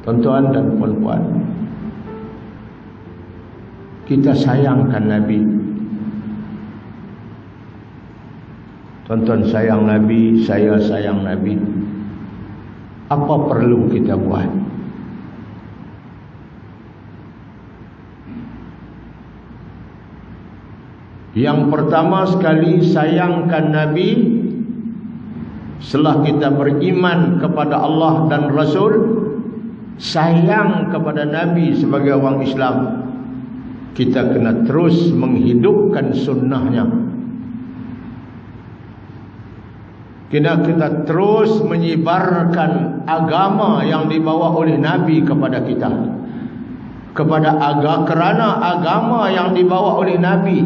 Tuan-tuan dan puan-puan, kita sayangkan Nabi. Tuan-tuan sayang Nabi, saya sayang Nabi. Apa perlu kita buat? Yang pertama sekali, sayangkan Nabi. Setelah kita beriman kepada Allah dan Rasul, sayang kepada Nabi sebagai orang Islam, kita kena terus menghidupkan sunnahnya. Kita terus menyebarkan agama yang dibawa oleh Nabi kepada kita. Kerana agama yang dibawa oleh Nabi,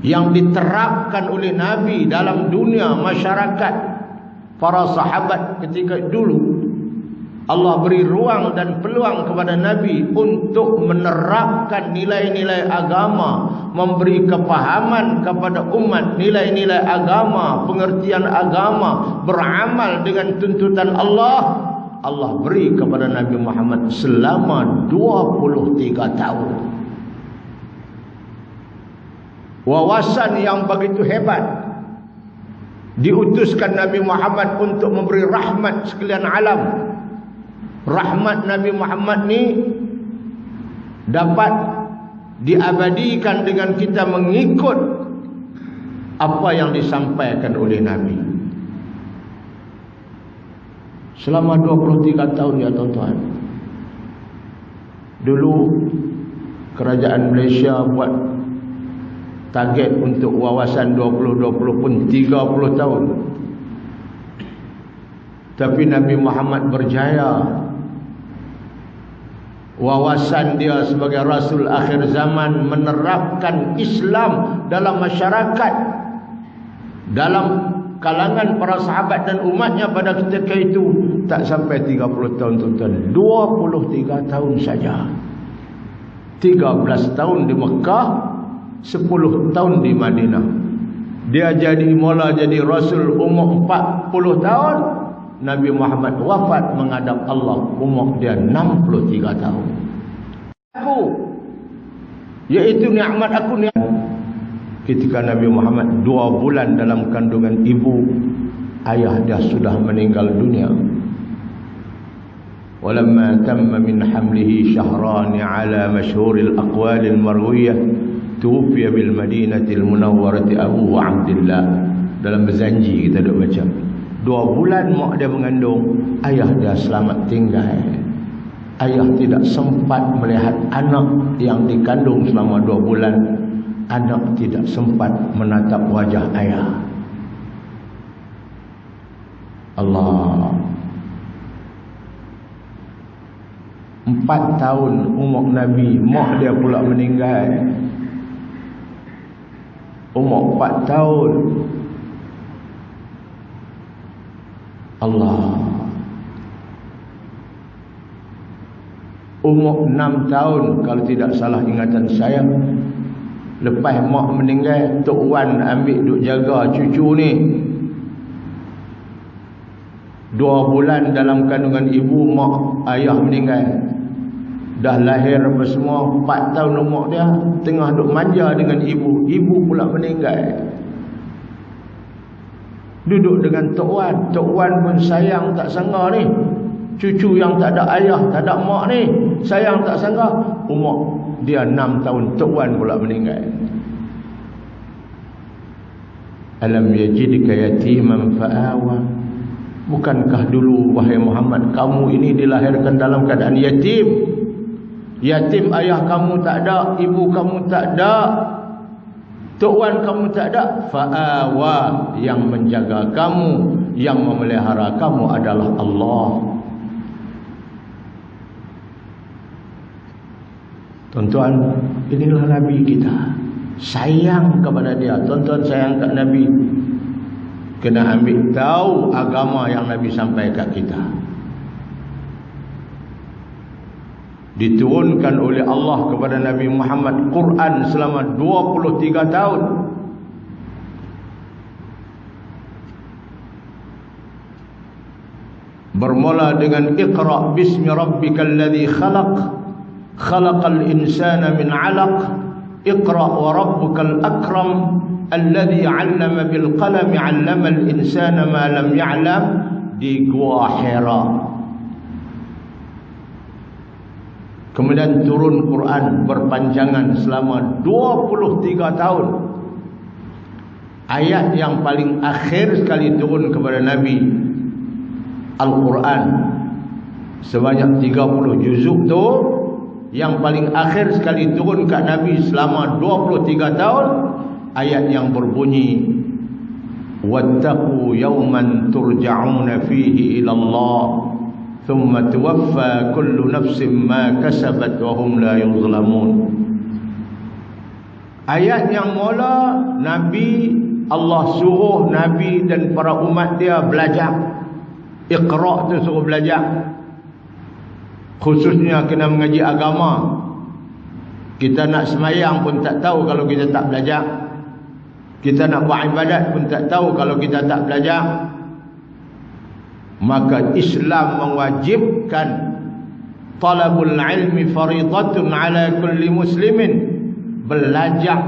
yang diterapkan oleh Nabi dalam dunia masyarakat, para sahabat ketika dulu, Allah beri ruang dan peluang kepada Nabi untuk menerapkan nilai-nilai agama, memberi kepahaman kepada umat nilai-nilai agama, pengertian agama, beramal dengan tuntutan Allah. Allah beri kepada Nabi Muhammad selama 23 tahun wawasan yang begitu hebat. Diutuskan Nabi Muhammad untuk memberi rahmat sekalian alam. Rahmat Nabi Muhammad ni dapat diabadikan dengan kita mengikut apa yang disampaikan oleh Nabi. Selama 23 tahun ya tuan-tuan. Dulu kerajaan Malaysia buat target untuk wawasan 2020 pun 30 tahun. Tapi Nabi Muhammad berjaya. Wawasan dia sebagai Rasul akhir zaman menerapkan Islam dalam masyarakat, dalam kalangan para sahabat dan umatnya pada ketika itu. Tak sampai 30 tahun tuan-tuan, 23 tahun saja. 13 tahun di Mekah, 10 tahun di Madinah. Dia mula jadi Rasul umur 40 tahun. Nabi Muhammad wafat menghadap Allah umur dia 63 tahun. Aku, yaitu nikmat aku ni. Ketika Nabi Muhammad 2 bulan dalam kandungan ibu, ayah dia sudah meninggal dunia. Walamma tamma min hamlihi shahran ala masyhuril aqwalil marwiyah tuwfiya bil madinatil munawwarati Abu Abdullah. Dalam berjanji kita duk baca 2 bulan mak dia mengandung, ayah dia selamat tinggal. Ayah tidak sempat melihat anak yang dikandung selama 2 bulan. Anak tidak sempat menatap wajah ayah. Allah. 4 tahun umur Nabi, mak dia pula meninggal. Umur 4 tahun. Allah. Umur 6 tahun kalau tidak salah ingatan saya. Lepas mak meninggal, Tok Wan ambil duk jaga cucu ni. 2 bulan dalam kandungan ibu, mak ayah meninggal. Dah lahir apa semua, 4 tahun umur dia, tengah duk manja dengan ibu. Ibu pula meninggal. Duduk dengan Tok Wan. Tok Wan pun sayang tak sangka ni. Cucu yang tak ada ayah, tak ada mak ni, sayang tak sangka. Umur dia 6 tahun, Tok Wan pula meninggal. Alam yajidka yatiman fa'awa. Bukankah dulu wahai Muhammad, kamu ini dilahirkan dalam keadaan yatim? Yatim, ayah kamu tak ada, ibu kamu tak ada, Tok Wan kamu tak ada. Fa'awa, yang menjaga kamu, yang memelihara kamu adalah Allah. Tuan-tuan, inilah Nabi kita. Sayang kepada dia. Tuan-tuan sayang kat Nabi, kena ambil tahu agama yang Nabi sampaikan kita. Diturunkan oleh Allah kepada Nabi Muhammad Quran selama 23 tahun. bermula dengan Iqra bismi rabbikal ladzi khalaq, khalaqal insana min 'alaq, Iqra wa rabbukal akram alladzi 'allama bil qalam 'allamal insana ma lam ya'lam, di Gua Hira. Kemudian turun Quran berpanjangan selama 23 tahun. Ayat yang paling akhir sekali turun kepada Nabi, Al-Quran, sebanyak 30 juzuk tu, yang paling akhir sekali turun kat Nabi selama 23 tahun, ayat yang berbunyi wattaqu yawman turja'una fihi ila Allah thumma tuwaffa kullu nafsin ma kasabat wa hum la yuzlamun. Ayat yang mula Nabi, Allah suruh Nabi dan para umat dia belajar. Iqra tu suruh belajar, khususnya kena mengaji agama. Kita nak semayang pun tak tahu kalau kita tak belajar. Kita nak buat ibadat pun tak tahu kalau kita tak belajar. Maka Islam mewajibkan talabul ilmi faridatun ala kulli muslimin. Belajar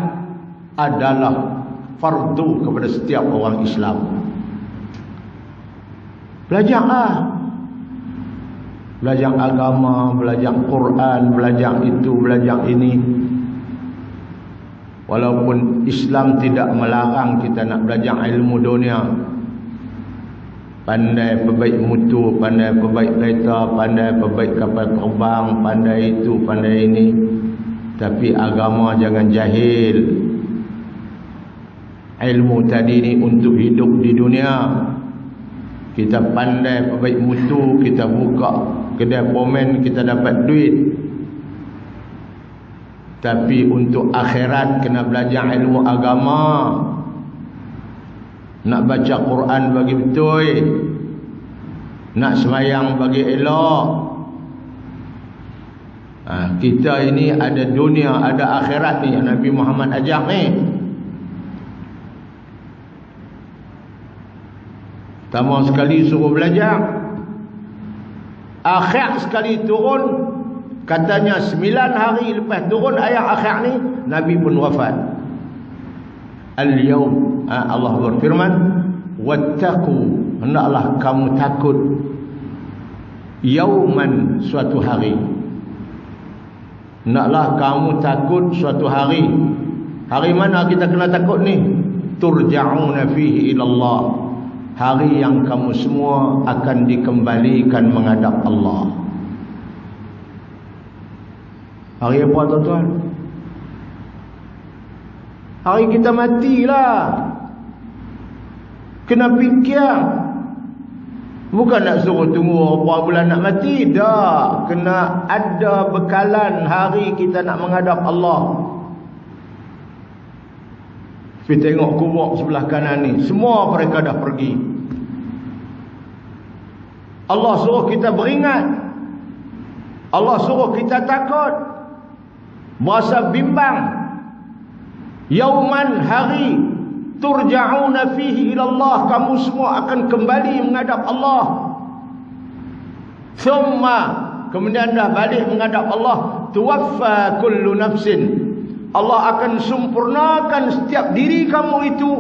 adalah fardu kepada setiap orang Islam. Belajarlah. Belajar agama, belajar Quran, belajar itu, belajar ini. Walaupun Islam tidak melarang kita nak belajar ilmu dunia, pandai perbaik mutu, pandai perbaik kereta, pandai perbaik kapal terbang, pandai itu, pandai ini. Tapi agama jangan jahil. Ilmu tadi ni untuk hidup di dunia. Kita pandai perbaik mutu, kita buka kedai pomen, kita dapat duit. Tapi untuk akhirat kena belajar ilmu agama. Nak baca Quran bagi betul, nak semayang bagi elok. Kita ini ada dunia, ada akhirat ni yang Nabi Muhammad ajak ni. Pertama sekali suruh belajar. Akhir sekali turun, katanya 9 hari lepas turun ayat akhir ni, Nabi pun wafat. Al-yawm, Allah berfirman, wattaqu, hendaklah kamu takut, yauman, suatu hari. Hendaklah kamu takut suatu hari. Hari mana kita kena takut ni? Turja'una fihi ilallah. Hari yang kamu semua akan dikembalikan menghadap Allah. Hari apa tuan-tuan? Hari kita matilah. Kena fikir. Bukan nak suruh tunggu berapa bulan nak mati. Dah. Kena ada bekalan hari kita nak menghadap Allah. Pergi tengok kubur sebelah kanan ni. Semua mereka dah pergi. Allah suruh kita beringat. Allah suruh kita takut. Berasa bimbang. Yauman, hari, turja'una fihi ilallah, kamu semua akan kembali menghadap Allah. Thumma, kemudian dah balik menghadap Allah, tuwaffa kullu nafsin, Allah akan sempurnakan setiap diri kamu itu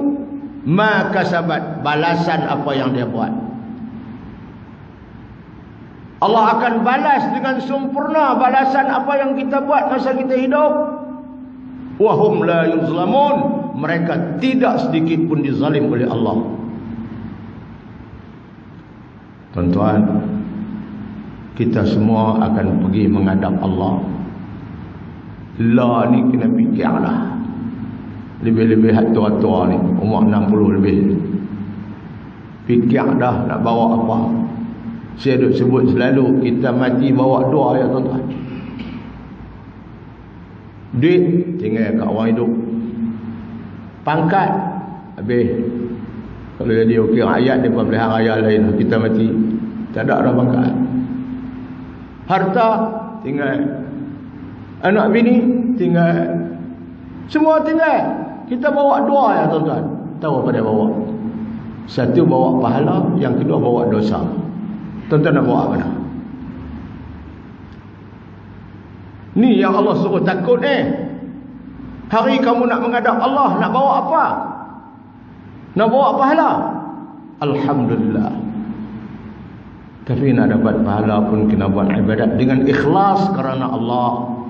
ma kasabat, balasan apa yang dia buat. Allah akan balas dengan sempurna balasan apa yang kita buat masa kita hidup. Wahum la yuzlamun, mereka tidak sedikit pun dizalim oleh Allah. Tuan-tuan, kita semua akan pergi menghadap Allah. La ni kena fikirlah. Lebih-lebih hak tua-tua ni, umur 60 lebih. Fikir dah nak bawa apa. Saya duk sebut selalu, kita mati bawa doa ya tuan-tuan. Duit tinggal kat orang hidup. Pangkat habis. Kalau jadi okey rakyat, dia pilihan raya lain. Kita mati tak ada dah pangkat. Harta tinggal. Anak bini tinggal. Semua tinggal. Kita bawa doa ya tuan-tuan. Tahu apa dia bawa? Satu bawa pahala, yang kedua bawa dosa. Tuan-tuan nak bawa mana? Ni yang Allah suruh takut Hari kamu nak menghadap Allah, nak bawa apa? Nak bawa pahala? Alhamdulillah. Tapi nak dapat pahala pun kena buat ibadat dengan ikhlas kerana Allah.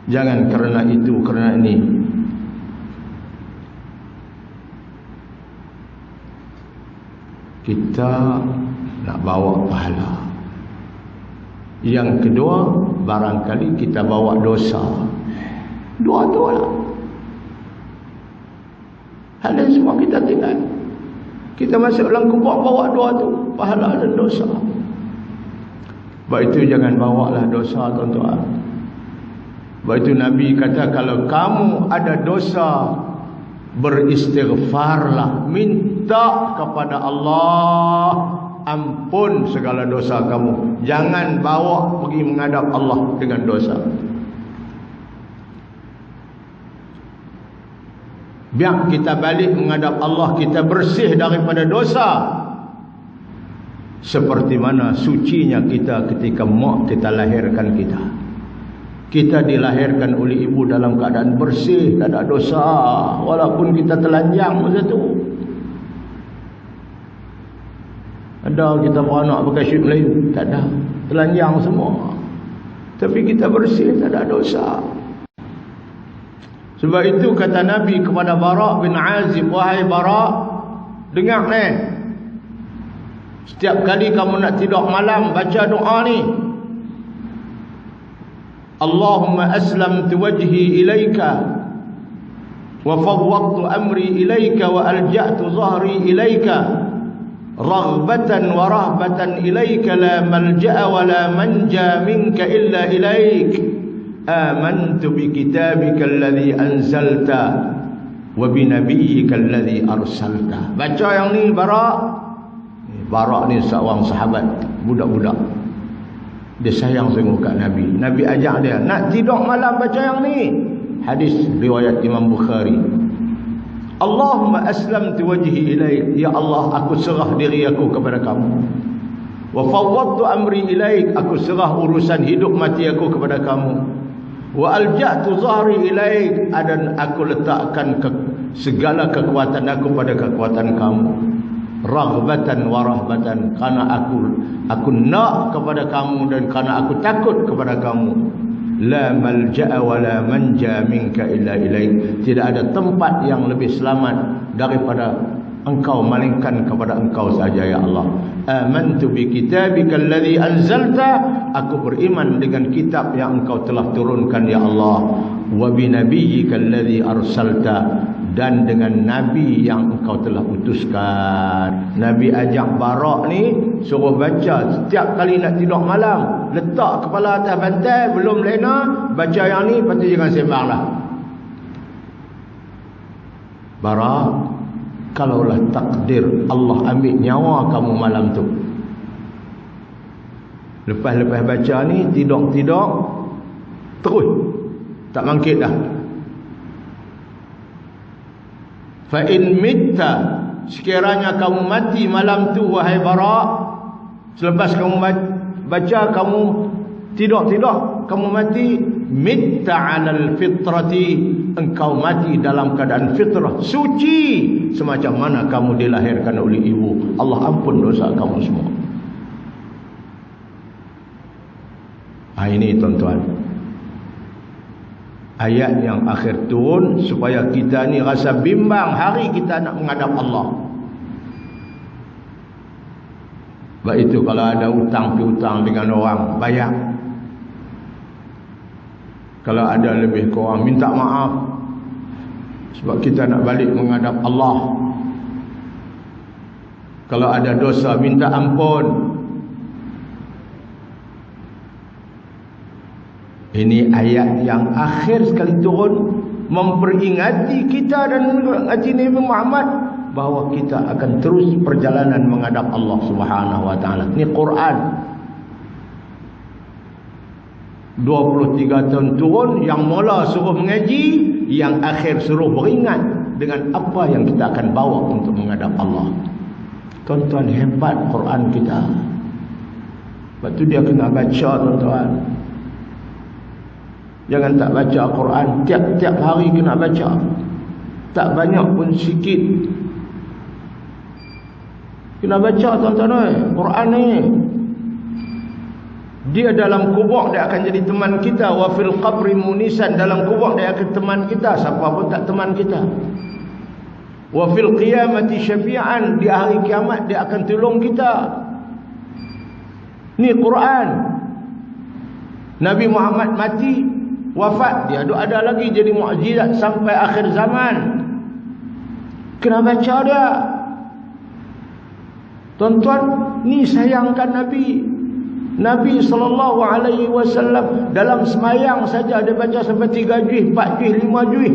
Jangan kerana itu, kerana ini. Kita nak bawa pahala. Yang kedua, barangkali kita bawa dosa. Dua tu lah. Hal yang semua kita tinggal. Kita masuk dalam kubur bawa dua tu, pahala dan dosa. Sebab itu jangan bawalah dosa, tuan-tuan. Sebab itu Nabi kata, kalau kamu ada dosa, beristighfarlah, minta kepada Allah ampun segala dosa kamu. Jangan bawa pergi menghadap Allah dengan dosa. Biar kita balik menghadap Allah, kita bersih daripada dosa. Seperti mana sucinya kita ketika mak kita lahirkan kita. Kita dilahirkan oleh ibu dalam keadaan bersih, tak ada dosa. Walaupun kita telanjang masa tu. Ada kita beranak pakai syut Melayu? Tak ada. Telanjang semua. Tapi kita bersih, tak ada dosa. Sebab itu kata Nabi kepada Bara' bin Azib, wahai Bara', dengar ni. Setiap kali kamu nak tidur malam, baca doa ni. Allahumma aslamtu wajhi ilaika wa fawwadtu amri ilaika wa alja'tu zahri ilaika raghbatan wa rahbatan ilaika la malja'a wa la manja minka illa ilaik. Amantu bi kitabika alladhi anzalta wa bi nabiyyika alladhi arsalta. Baca yang ni Bara'. Bara' ni seorang sahabat budak-budak. Dia sayang sungguh kat Nabi. Nabi ajak dia nak tidur malam baca yang ni. Hadis riwayat Imam Bukhari. Allahumma aslamtu wajhi ilaik. Ya Allah, aku serah diri aku kepada kamu. Wa fawwadtu amri ilaik. Aku serah urusan hidup mati aku kepada kamu. Wa alja'tu zahri ilaik. Dan aku letakkan segala kekuatan aku pada kekuatan kamu. Raghbatan wa rahbatan, kerana aku nak kepada kamu dan kerana aku takut kepada kamu. La malja'a wa la manja minka illa ilaik. Tidak ada tempat yang lebih selamat daripada engkau melainkan kepada engkau saja ya Allah. Amantu bi kitabika alladhi anzalta. Aku beriman dengan kitab yang engkau telah turunkan ya Allah. Wa bi nabiyyika alladhi arsalta. Dan dengan Nabi yang engkau telah utuskan. Nabi ajak Bara' ni suruh baca setiap kali nak tidur malam. Letak kepala atas bantal, belum lena, baca yang ni, lepas tu jangan sembang lah. Bara', kalaulah takdir Allah ambil nyawa kamu malam tu, lepas-lepas baca ni, tidur-tidur terus, tak bangkit dah. Fa in mitta, sekiranya kamu mati malam tu wahai Bara', selepas kamu baca, kamu tidur-tidur, kamu mati, mitta 'alal fitrati, engkau mati dalam keadaan fitrah, suci semacam mana kamu dilahirkan oleh ibu. Allah ampun dosa kamu semua. Ini tuan-tuan, ayat yang akhir turun supaya kita ni rasa bimbang hari kita nak menghadap Allah. Sebab itu kalau ada hutang-piutang dengan orang, bayar. Kalau ada lebih kurang, minta maaf. Sebab kita nak balik menghadap Allah. Kalau ada dosa, minta ampun. Ini ayat yang akhir sekali turun, memperingati kita dan mengingati Nabi Muhammad bahawa kita akan terus perjalanan menghadap Allah Subhanahu wa taala. Ini Quran. 23 tahun turun, yang mula suruh mengaji, yang akhir suruh beringat dengan apa yang kita akan bawa untuk menghadap Allah. Tuan-tuan, hebat Quran kita. Sebab tu dia kena baca, tuan-tuan. Jangan tak baca Al-Quran. Tiap-tiap hari kena baca. Tak banyak pun sikit. Kena baca, tuan-tuan. Quran ni, dia dalam kubur dia akan jadi teman kita. Wa fil qabri munisan, dalam kubur dia akan teman kita. Siapa pun tak teman kita. Wa fil qiyamati syafi'an, di hari kiamat dia akan tolong kita. Ni Quran. Nabi Muhammad mati, wafat, dia ada lagi jadi mukjizat sampai akhir zaman. Kena baca dia. Tuan-tuan, ni sayangkan Nabi. Nabi SAW dalam semayang saja dia baca sampai 3 juih, 4 juih, 5 juih.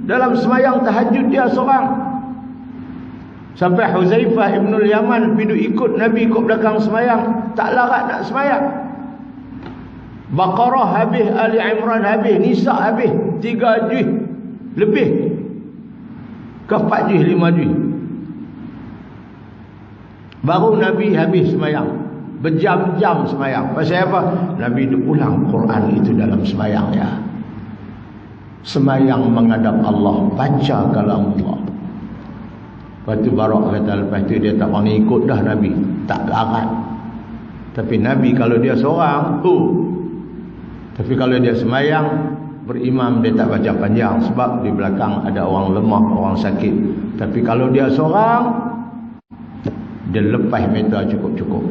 Dalam semayang tahajud dia seorang. Sampai Huzaifah Ibn Yaman pergi ikut Nabi ikut belakang semayang, tak larat nak semayang. Baqarah habis, Ali Imran habis, Nisa habis, 3 juih lebih ke 4 juih, 5 juih. Baru Nabi habis semayang. Berjam-jam semayang. Pasal apa? Nabi ulang Quran itu dalam semayang ya. Semayang menghadap Allah, baca kalam Allah. Lepas tu Barak kata, lepas tu dia tak pernah ikut dah Nabi, tak larat. Tapi Nabi kalau dia seorang tapi kalau dia semayang berimam, dia tak baca panjang sebab di belakang ada orang lemah, orang sakit. Tapi kalau dia seorang, dia lepas meter cukup-cukup.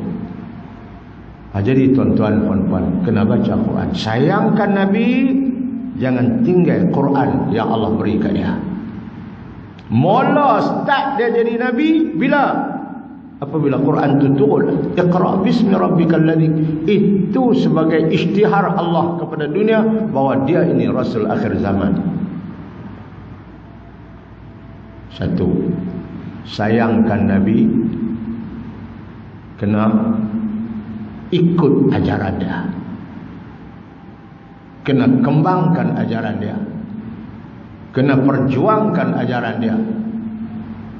Jadi tuan-tuan, puan-puan, kena baca Quran. Sayangkan Nabi, jangan tinggal Quran yang Allah beri kat dia. Mula start dia jadi Nabi bila? Apabila Quran itu turun. Iqra bismi rabbikal ladzi. Itu sebagai isytihar Allah kepada dunia bahawa dia ini Rasul akhir zaman. Satu, sayangkan Nabi, kena ikut ajaran dia, kena kembangkan ajaran dia, kena perjuangkan ajaran dia.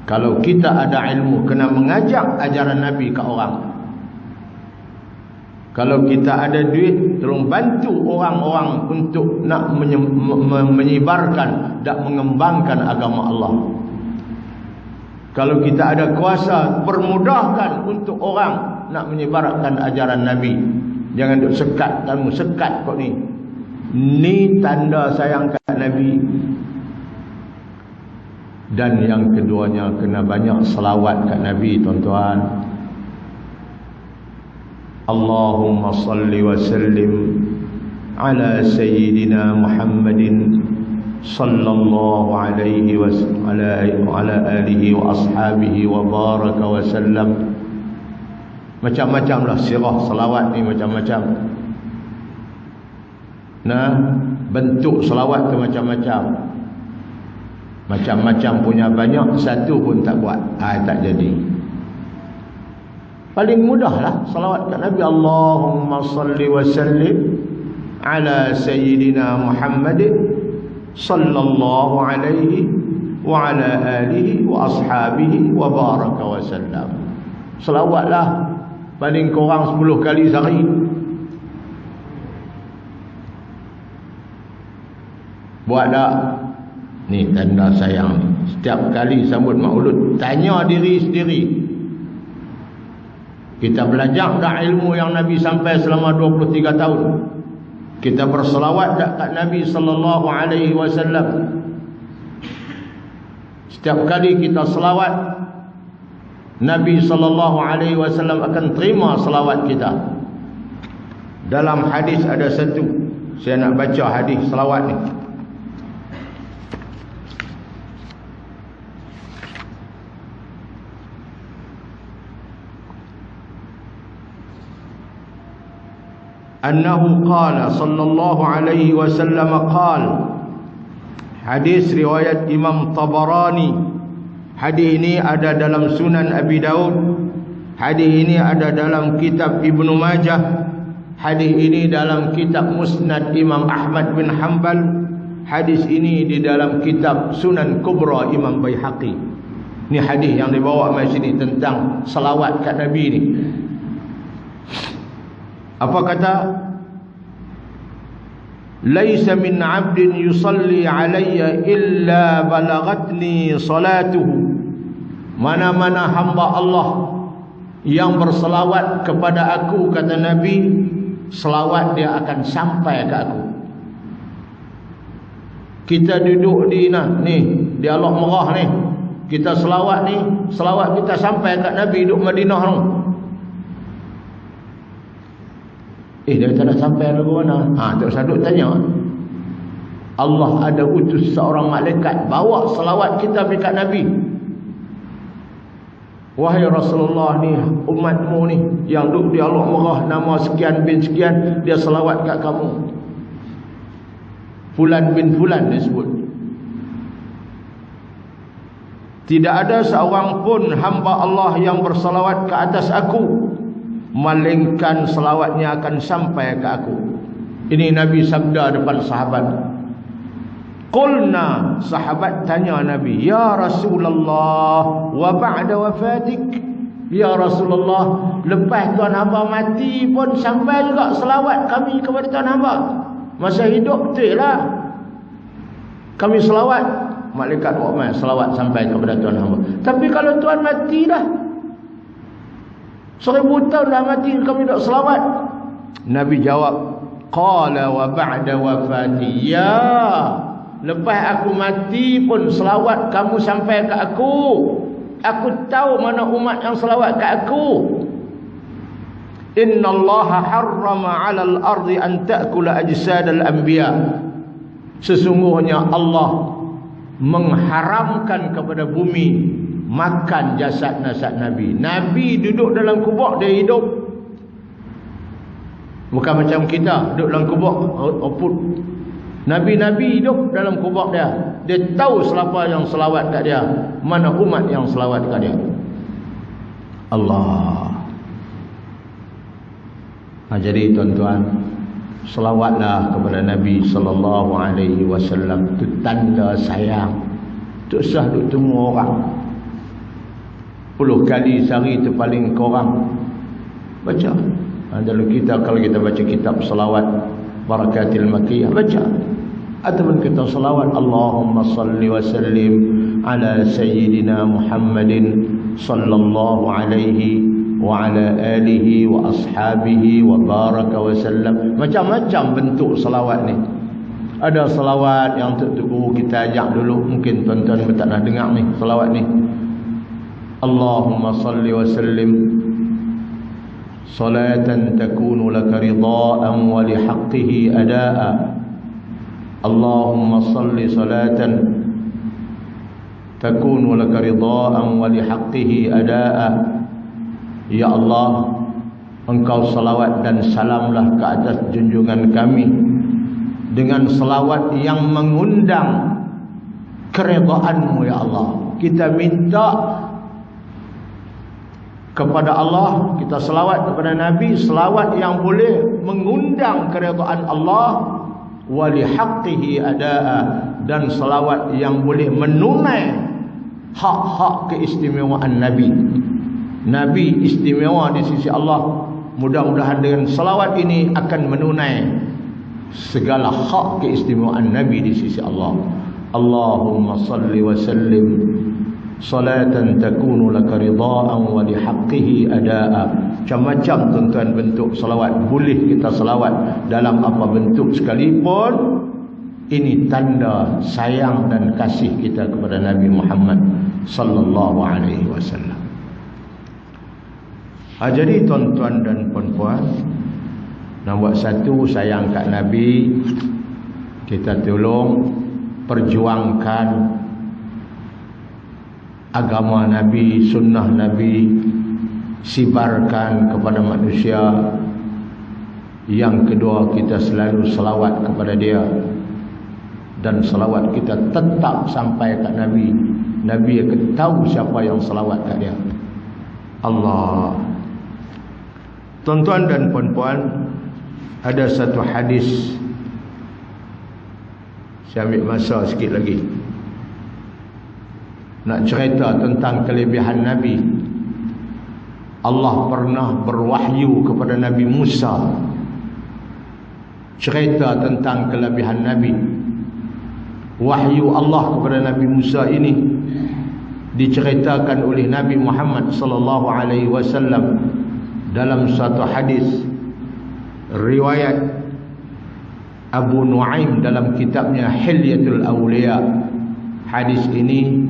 Kalau kita ada ilmu, kena mengajak ajaran Nabi ke orang. Kalau kita ada duit, tolong bantu orang-orang untuk nak menyebarkan dan mengembangkan agama Allah. Kalau kita ada kuasa, permudahkan untuk orang nak menyebarkan ajaran Nabi. Jangan duk sekat kamu, sekat kau ni. Ni tanda sayangkan Nabi. Dan yang keduanya, kena banyak selawat kat Nabi, tuan-tuan. Allahumma salli wa sallim ala sayyidina Muhammadin sallallahu alaihi wa ala alihi wa ashabihi wa baraka wa sallam. Macam-macam lah sirah selawat ni, macam-macam. Nah, bentuk selawat tu macam-macam. Macam-macam punya banyak, satu pun tak buat, tak jadi. Paling mudah lah selawat kat Nabi. Allahumma salli wa sallim ala sayyidina Muhammadin sallallahu alaihi wa ala alihi wa ashabihi wa baraka wa sallam. Selawatlah paling kurang 10 kali sehari. Buat tak? Ni tanda sayang ni. Setiap kali sambut maulud, tanya diri sendiri, kita belajar tak ilmu yang Nabi sampai selama 23 tahun? Kita berselawat tak kat Nabi sallallahu alaihi wasallam? Setiap kali kita selawat, Nabi sallallahu alaihi wasallam akan terima selawat kita. Dalam hadis ada satu, saya nak baca hadis selawat ni. Annahu qala sallallahu alaihi wasallam qala. Hadis riwayat Imam Tabarani. Hadis ini ada dalam Sunan Abi Daud. Hadis ini ada dalam kitab Ibnu Majah. Hadis ini dalam kitab Musnad Imam Ahmad bin Hanbal. Hadis ini di dalam kitab Sunan Kubra Imam Baihaqi. Ini hadis yang dibawa mai sini tentang selawat kat Nabi ni. Apa kata? Laisa min 'abdin yusalli 'alayya illa balaghatni salatuhu. Mana-mana hamba Allah yang berselawat kepada aku, kata Nabi, selawat dia akan sampai ke aku. Kita duduk di di Al Merah ni, kita selawat ni, selawat kita sampai kat Nabi duduk Madinah tu. Dia tak nak sampai lagu mana? Tak usah duk tanya. Allah ada utus seorang malaikat bawa selawat kita pergi kat Nabi. Wahai Rasulullah ni, umatmu ni yang duduk di Al Merah, nama sekian bin sekian, dia selawat kat kamu. Fulan bin Fulan disebut. Tidak ada seorang pun hamba Allah yang bersalawat ke atas aku, melainkan selawatnya akan sampai ke aku. Ini Nabi sabda depan sahabat. Qulna, sahabat tanya Nabi, ya Rasulullah, wa ba'da wafatik? Ya Rasulullah, lepas Tuan hamba mati pun sampai juga selawat kami kepada Tuan hamba. Masa hidup betul lah kami selawat. Malaikat Rahmat selawat sampai kepada Tuan hamba. Tapi kalau Tuan mati dah, 1000 tahun dah mati, kami tak selawat. Nabi jawab, qala wa ba'da wafati, ya, lepas aku mati pun selawat kamu sampai ke aku. Aku tahu mana umat yang selawat ke aku. Inna Allaha harrama 'alal ardi an ta'kula ajsadal anbiya. Sesungguhnya Allah mengharamkan kepada bumi makan jasad-jasad Nabi. Nabi duduk dalam kubur, dia hidup. Bukan macam kita duduk dalam kubur oput. Nabi-nabi hidup dalam kubur dia. Dia tahu siapa yang selawat kat dia, mana umat yang selawat kat dia. Allah. Jadi tuan-tuan, selawatlah kepada Nabi sallallahu alaihi wasallam. Itu tanda sayang. Tak usah duk tunggu orang 10 kali sehari tu paling kurang baca. Kalau kita baca kitab selawat Barakatil Makkiyah, baca. Ataupun kita selawat Allahumma salli wa sallim ala sayyidina Muhammadin sallallahu alaihi wa ala alihi wa ashabihi wa baraka wa sallam. Macam-macam bentuk selawat ni. Ada selawat yang Tok Guru kita ajak dulu, mungkin tuan-tuan tak nak dengar ni selawat ni. Allahumma salli wa sallim salatan takunu laka ridaan wa lihaqqihi adaa. Allahumma salli salatan takunu laka ridaan wa lihaqqihi adaa. Ya Allah, Engkau salawat dan salamlah ke atas junjungan kami dengan salawat yang mengundang keridaan-Mu ya Allah. Kita minta kepada Allah, kita selawat kepada Nabi, selawat yang boleh mengundang keridaan Allah, wa lihaqqihi adaa, dan selawat yang boleh menunai hak-hak keistimewaan Nabi. Nabi istimewa di sisi Allah. Mudah-mudahan dengan selawat ini akan menunai segala hak keistimewaan Nabi di sisi Allah. Allahumma salli wa sallim salatan takunu laka ridaan wa lihaqqihi adaa. Macam-macam tuan-tuan bentuk selawat. Boleh kita selawat dalam apa bentuk sekalipun. Ini tanda sayang dan kasih kita kepada Nabi Muhammad sallallahu alaihi wasallam. Jadi tuan-tuan dan puan-puan, nombor satu, sayang kat Nabi. Kita tolong perjuangkan agama Nabi, sunnah Nabi, sibarkan kepada manusia. Yang kedua, kita selalu selawat kepada dia, dan selawat kita tetap sampai kat Nabi. Nabi akan tahu siapa yang selawat kat dia. Allah. Tuan-tuan dan puan-puan, ada satu hadis, saya ambil masa sikit lagi nak cerita tentang kelebihan Nabi. Allah pernah berwahyu kepada Nabi Musa cerita tentang kelebihan Nabi. Wahyu Allah kepada Nabi Musa ini diceritakan oleh Nabi Muhammad sallallahu alaihi wasallam dalam satu hadis riwayat Abu Nuaim dalam kitabnya Hilyatul Awliya. Hadis ini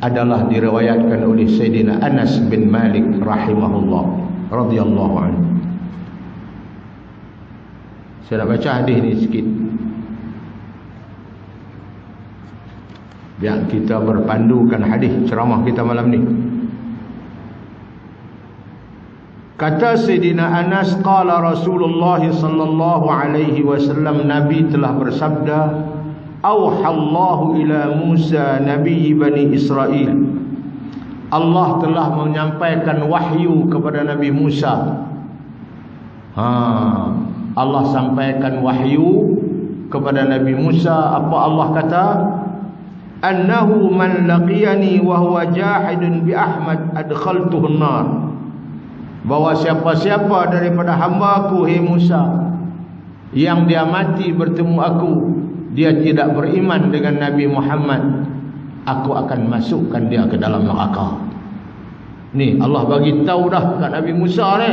adalah diriwayatkan oleh Sayyidina Anas bin Malik rahimahullah radhiyallahu anhu. Saya nak baca hadis ni sikit biar kita berpandukan hadis ceramah kita malam ni. Kata Sayyidina Anas, qala Rasulullah sallallahu alaihi wasallam, Nabi telah bersabda, auhallahu ila Musa nabi Bani Israel. Allah telah menyampaikan wahyu kepada Nabi Musa. Allah sampaikan wahyu kepada Nabi Musa. Apa Allah kata? Annahu man laqiyani wa huwa jahidun bi Ahmad adkhaltuhu an-nar. Bahawa siapa-siapa daripada hamba-Ku, hai Musa, yang dia mati bertemu aku, dia tidak beriman dengan Nabi Muhammad, aku akan masukkan dia ke dalam neraka. Ni Allah bagi tahu dah kat Nabi Musa ni,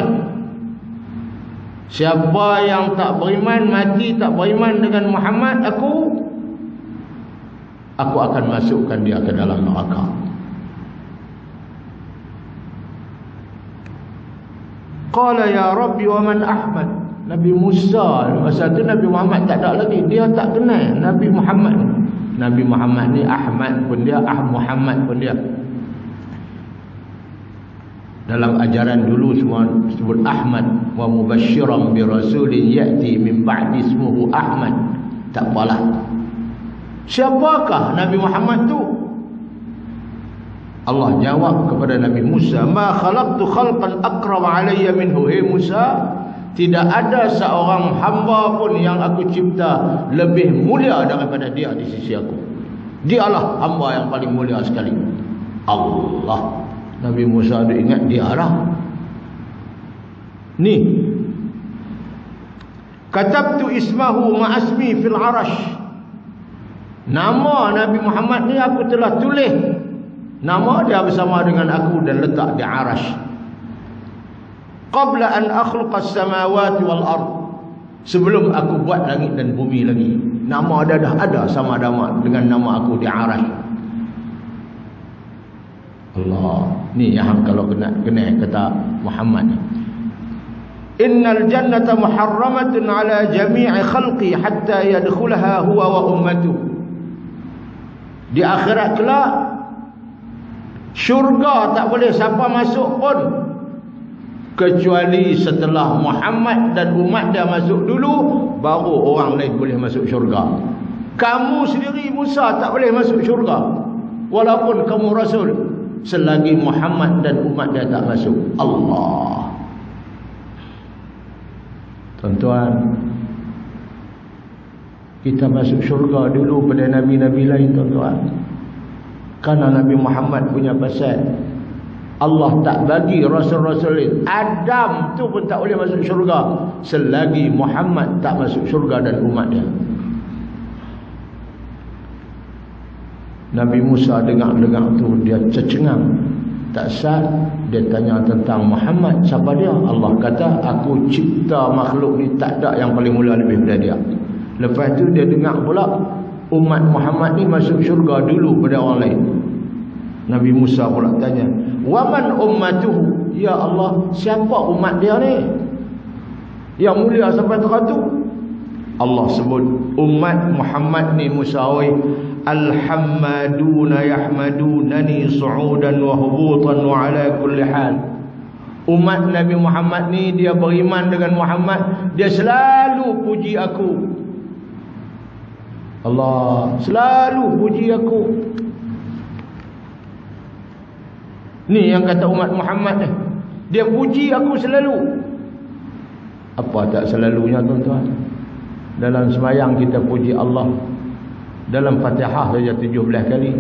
siapa yang tak beriman, mati tak beriman dengan Muhammad, aku akan masukkan dia ke dalam neraka. Qala ya Rabbi wa man Ahmad. Nabi Musa masa tu Nabi Muhammad tak ada lagi, dia tak kenal Nabi Muhammad. Nabi Muhammad ni Ahmad pun dia, Muhammad pun dia. Dalam ajaran dulu semua sebut Ahmad, wa mubasysyiran bi rasulin ya'ti min ba'di ismuhu Ahmad. Tak apalah. Siapakah Nabi Muhammad tu? Allah jawab kepada Nabi Musa, ma khalaqtu khalqan aqrab alayya minhu. Hey Musa, tidak ada seorang hamba pun yang aku cipta lebih mulia daripada dia di sisi aku. Dialah hamba yang paling mulia sekali. Allah. Nabi Musa ada ingat dia lah. Ni katabtu ismahu ma'asmi fil arash. Nama Nabi Muhammad ni aku telah tulis nama dia bersama dengan aku dan letak di arash. Qabla an akhluqa as-samawati wal ard. Sebelum aku buat langit dan bumi lagi, nama dia dah ada sama dengan nama aku di arash. Allah. Ni yang kalau kena kata Muhammad ni. Innal jannata muharramatun ala jami'i khalqi hatta yadkhulaha huwa wa ummatuh. Di akhirat kelak syurga tak boleh siapa masuk pun kecuali setelah Muhammad dan umat dia masuk dulu, baru orang lain boleh masuk syurga. Kamu sendiri Musa tak boleh masuk syurga walaupun kamu rasul, selagi Muhammad dan umat dia tak masuk. Allah. Tuan-tuan, kita masuk syurga dulu pada nabi-nabi lain, tuan-tuan. Karena Nabi Muhammad punya pasal, Allah tak bagi rasul-rasul lain. Adam tu pun tak boleh masuk syurga selagi Muhammad tak masuk syurga dan umat dia. Nabi Musa dengar-dengar tu dia tercengang, tak sat. Dia tanya tentang Muhammad, siapa dia? Allah kata, aku cipta makhluk ni tak ada yang paling mulia lebih daripada dia. Lepas tu dia dengar pula umat Muhammad ni masuk syurga dulu pada orang lain. Nabi Musa pula tanya, waman ummatuhu? Ya Allah, siapa umat dia ni yang mulia sampai teratur? Allah sebut umat Muhammad ni Musa, alhammaduna yahmadunani su'udan wa hubutan wa ala kulli hal. Umat Nabi Muhammad ni dia beriman dengan Muhammad, dia selalu puji aku. Allah selalu puji aku. Ni yang kata umat Muhammad ni, dia puji aku selalu. Apa tak selalunya, tuan-tuan? Dalam sembahyang kita puji Allah. Dalam Fatihah saja 17 kali.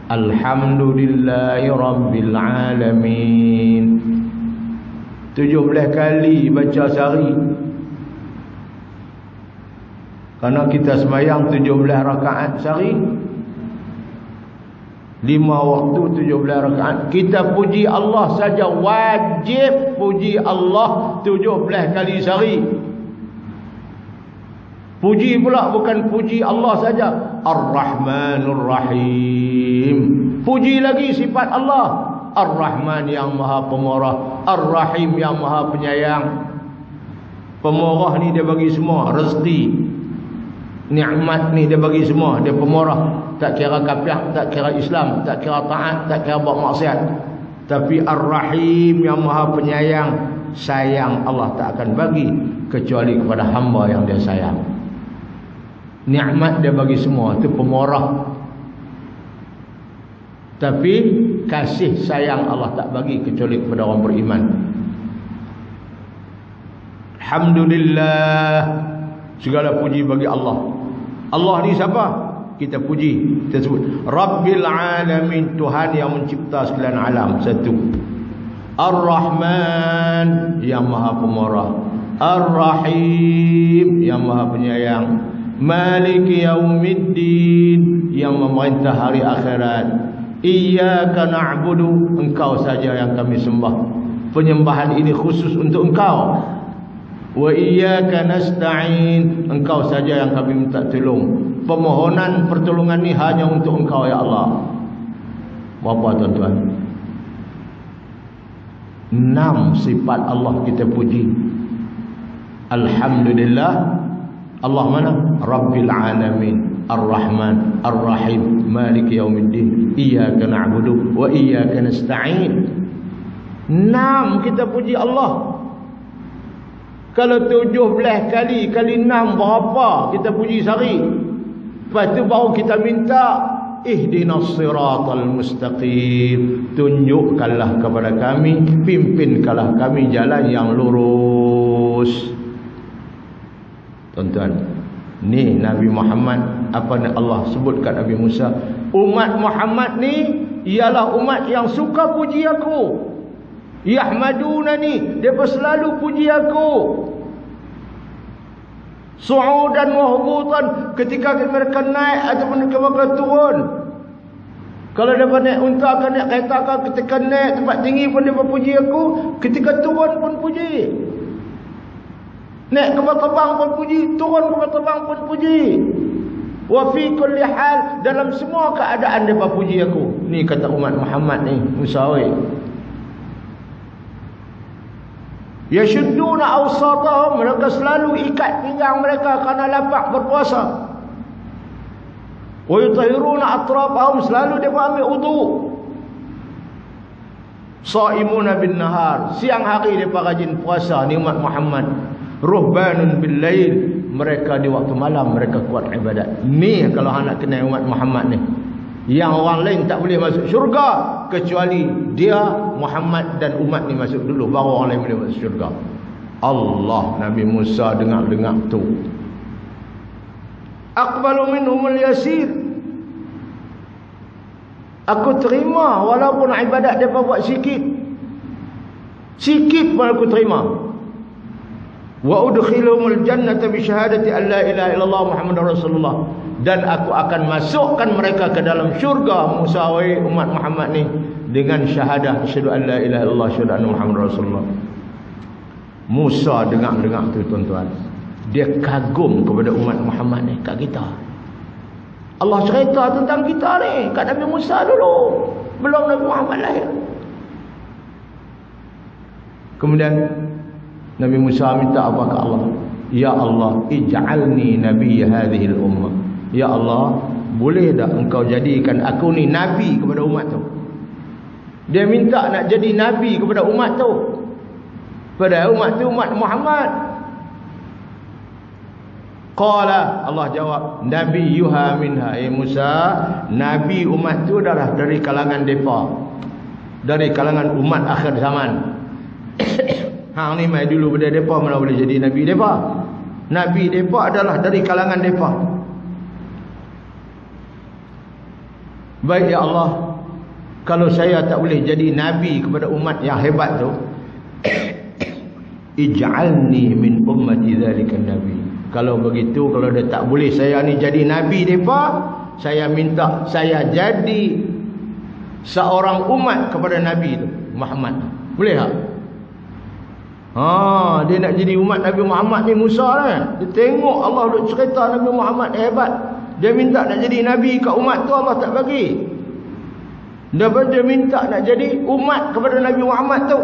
Alhamdulillahi Rabbil Alamin. 17 kali baca sehari. Kerana kita sembahyang 17 rakaat sehari, 5 waktu 17 rakaat. Kita puji Allah saja, wajib puji Allah 17 kali sehari. Puji pula bukan puji Allah saja, Ar-Rahmanur Rahim. Puji lagi sifat Allah, Ar-Rahman yang maha pemurah, Ar-Rahim yang maha penyayang. Pemurah ni dia bagi semua rezeki, nikmat ni dia bagi semua, dia pemurah. Tak kira kafir, tak kira Islam, tak kira taat, tak kira buat maksiat. Tapi Ar-Rahim yang maha penyayang, sayang Allah tak akan bagi kecuali kepada hamba yang dia sayang. Nikmat dia bagi semua, itu pemurah. Tapi kasih sayang Allah tak bagi kecuali kepada orang beriman. Alhamdulillah, segala puji bagi Allah. Allah ni siapa? Kita puji, kita sebut Rabbil Alamin, Tuhan yang mencipta sekalian alam. Satu. Ar-Rahman, yang maha pemurah. Ar-Rahim, yang maha penyayang. Maliki Yaumiddin, yang memerintah hari akhirat. Iyyaka na'budu, engkau saja yang kami sembah. Penyembahan ini khusus untuk engkau. Wa iyyaka nasta'in, engkau saja yang kami minta tolong. Permohonan pertolongan ni hanya untuk engkau ya Allah. Berapa tuan-tuan? 6 sifat Allah kita puji. Alhamdulillah. Allah mana? Rabbil Alamin, Ar-Rahman, Ar-Rahim, Maliki Yaumiddin, Iyyaka na'budu wa iyyaka nasta'in. 6 kita puji Allah. Kalau 17 kali 6 berapa kita puji sehari? Lepas tu baru kita minta ihdinas siratal mustaqim, tunjukkanlah kepada kami, pimpinkanlah kami jalan yang lurus. Tuan-tuan, ni Nabi Muhammad, apa yang Allah sebut kat Nabi Musa, umat Muhammad ni ialah umat yang suka puji aku. Yahmadunani, mereka selalu puji aku. Su'udan wa hubutan, ketika mereka naik ataupun mereka turun. Kalau mereka naik unta, akan naik kereta, ketika naik tempat tinggi pun mereka puji aku, ketika turun pun puji. Naik kapal terbang pun puji, turun kapal terbang pun puji. Wa fi kulli hal, dalam semua keadaan mereka puji aku. Ni kata umat Muhammad ni, Musawi. Yashudduna awsatahum, mereka selalu ikat pinggang mereka kerana lapar berpuasa. Wa yutahhiruna atrafahum, selalu dia ambil wudu. Shaimuna bin nahar, siang hari dia rajin puasa ni umat Muhammad. Ruhbanun bil lail, mereka di waktu malam mereka kuat ibadat. Ni kalau anak kenal umat Muhammad ni, yang orang lain tak boleh masuk syurga kecuali dia Muhammad dan umat ni masuk dulu, baru orang lain boleh masuk syurga. Allah, Nabi Musa dengar tu. Aqbalu minhumul yasir, aku terima walaupun ibadat mereka buat sikit. Sikit pun aku terima. Wa udkhiluhumul jannata bi syahadati an la ilaha illallah Muhammadur Rasulullah, dan aku akan masukkan mereka ke dalam syurga Musawi umat Muhammad ni dengan syahadah asyhadu an la ilaha illallah asyhadu anna Muhammadur Rasulullah. Musa dengar tu tuan-tuan, dia kagum kepada umat Muhammad ni kat kita. Allah cerita tentang kita ni kat Nabi Musa dulu, belum Nabi Muhammad lahir. Kemudian Nabi Musa minta apa ke Allah? Ya Allah, ij'alni nabiy hadhil ummah. Ya Allah, boleh tak engkau jadikan aku ni nabi kepada umat tu? Dia minta nak jadi nabi kepada umat tu. Padahal umat tu umat Muhammad. Qala, Allah jawab, nabiyuha minha. Musa, nabi umat tu adalah dari kalangan depa, dari kalangan umat akhir zaman. Hang ni mai dulu pada depa, mana boleh jadi nabi depa? Nabi depa adalah dari kalangan depa. Baik ya Allah, kalau saya tak boleh jadi nabi kepada umat yang hebat tu, ij'alni min ummati dzalikan nabi. Kalau begitu, kalau dia tak boleh saya ni jadi nabi mereka, saya minta saya jadi seorang umat kepada Nabi itu Muhammad. Boleh tak? Dia nak jadi umat Nabi Muhammad ni Musa lah. Dia tengok Allah duk cerita Nabi Muhammad hebat. Dia minta nak jadi nabi kat umat tu, Allah tak bagi. Dia minta nak jadi umat kepada Nabi Muhammad tu.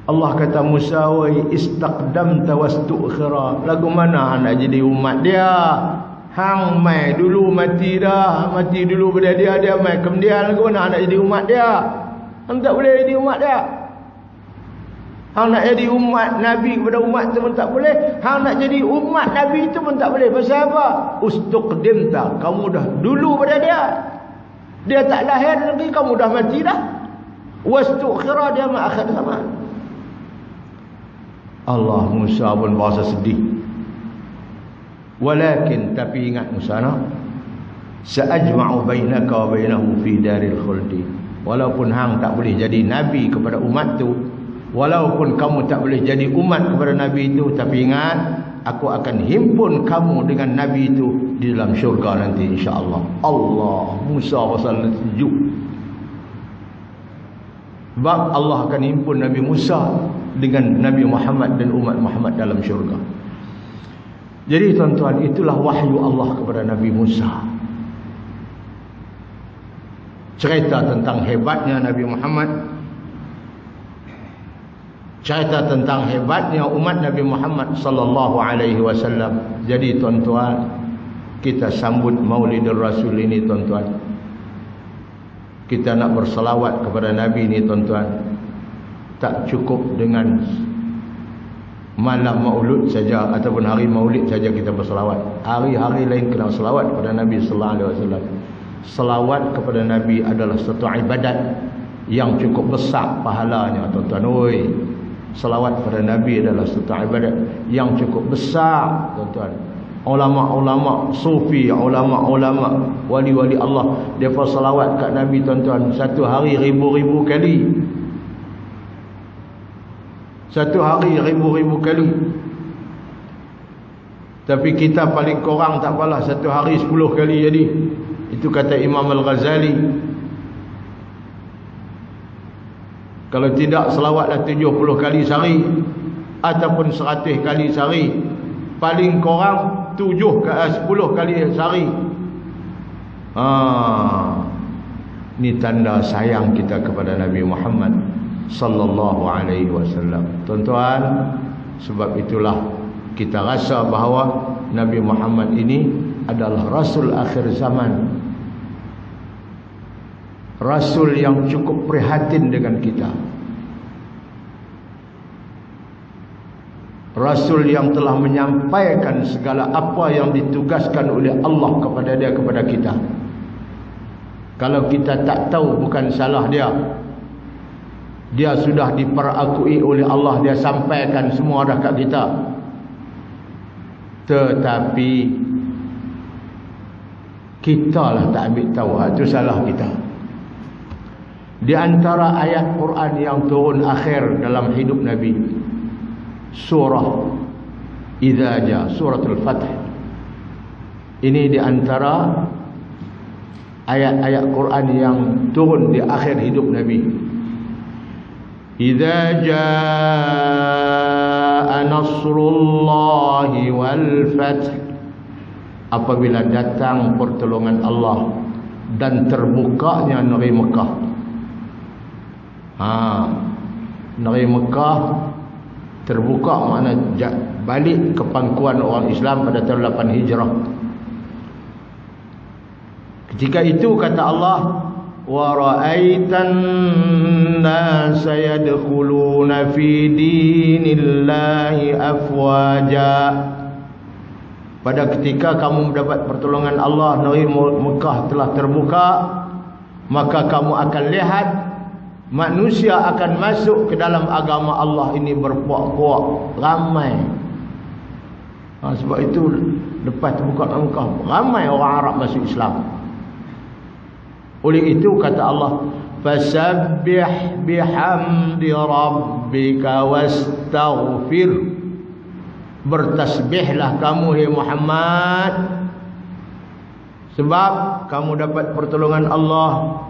Allah kata Musa, wa istaqdamta wastu'khira. Lagu mana nak jadi umat dia? Hang mai dulu mati dah. Mati dulu pada dia mai kemudian lagu mana nak jadi umat dia? Hang tak boleh jadi umat dia. Hang nak jadi umat Nabi kepada umat tu pun tak boleh. Hang nak jadi umat Nabi tu pun tak boleh. Pasal apa? Ustuqdimta. Kamu dah dulu pada dia. Dia tak lahir lagi, kamu dah mati dah. Wastu'khira, dia akhir zaman. Allah, Musa pun berasa sedih. Walakin, tapi ingat Musa nak, sa'ajma'u bainaka wa bainahu fi daril khuldi. Walaupun hang tak boleh jadi nabi kepada umat tu, walaupun kamu tak boleh jadi umat kepada nabi itu, tapi ingat, aku akan himpun kamu dengan nabi itu di dalam syurga nanti insya-Allah. Allah, Musa pasal sejuk. Sebab Allah akan himpun Nabi Musa dengan Nabi Muhammad dan umat Muhammad dalam syurga. Jadi tuan-tuan, itulah wahyu Allah kepada Nabi Musa. Cerita tentang hebatnya Nabi Muhammad, cerita tentang hebatnya umat Nabi Muhammad sallallahu alaihi wasallam. Jadi tuan-tuan, kita sambut Maulidur Rasul ini tuan-tuan. Kita nak berselawat kepada Nabi ini tuan-tuan. Tak cukup dengan malam maulud saja ataupun hari maulid saja kita berselawat. Hari-hari lain kena selawat kepada Nabi sallallahu alaihi wasallam. Selawat kepada Nabi adalah satu ibadat yang cukup besar pahalanya tuan-tuan. Oi, selawat kepada Nabi adalah satu ibadat yang cukup besar tuan-tuan. Ulama-ulama sufi, ulama-ulama wali-wali Allah, mereka selawat kat Nabi tuan-tuan, satu hari ribu-ribu kali. Satu hari ribu-ribu kali. Tapi kita paling kurang tak apalah, satu hari 10 kali jadi. Itu kata Imam Al-Ghazali. Kalau tidak, selawatlah 70 kali sehari ataupun 100 kali sehari. Paling kurang 10 kali sehari. Ini tanda sayang kita kepada Nabi Muhammad sallallahu alaihi wasallam. Tuan-tuan, sebab itulah kita rasa bahawa Nabi Muhammad ini adalah Rasul akhir zaman. Rasul yang cukup prihatin dengan kita. Rasul yang telah menyampaikan segala apa yang ditugaskan oleh Allah kepada dia, kepada kita. Kalau kita tak tahu, bukan salah dia. Dia sudah diperakui oleh Allah, dia sampaikan semua dah kat kita. Tetapi kita lah tak ambil tahu. Itu salah kita. Di antara ayat Quran yang turun akhir dalam hidup Nabi, surah Idza Ja, suratul Fath. Ini di antara ayat-ayat Quran yang turun di akhir hidup Nabi. Idza jaa nasrullahi wal fath. Apabila datang pertolongan Allah dan terbukanya negeri Mekah. Negeri Mekah terbuka, makna balik ke pangkuan orang Islam pada tahun 8 Hijrah. Ketika itu kata Allah, wa ra'aitan nasa yadkhuluna fi dinillahi afwaja. Pada ketika kamu mendapat pertolongan Allah, negeri Mekah telah terbuka, maka kamu akan lihat manusia akan masuk ke dalam agama Allah ini berpuak-puak, ramai. Sebab itu lepas terbuka Mekah, ramai orang Arab masuk Islam. Oleh itu kata Allah, fasabbih bihamdi rabbika wastaghfir. bertasbihlah kamu hai Muhammad, sebab kamu dapat pertolongan Allah.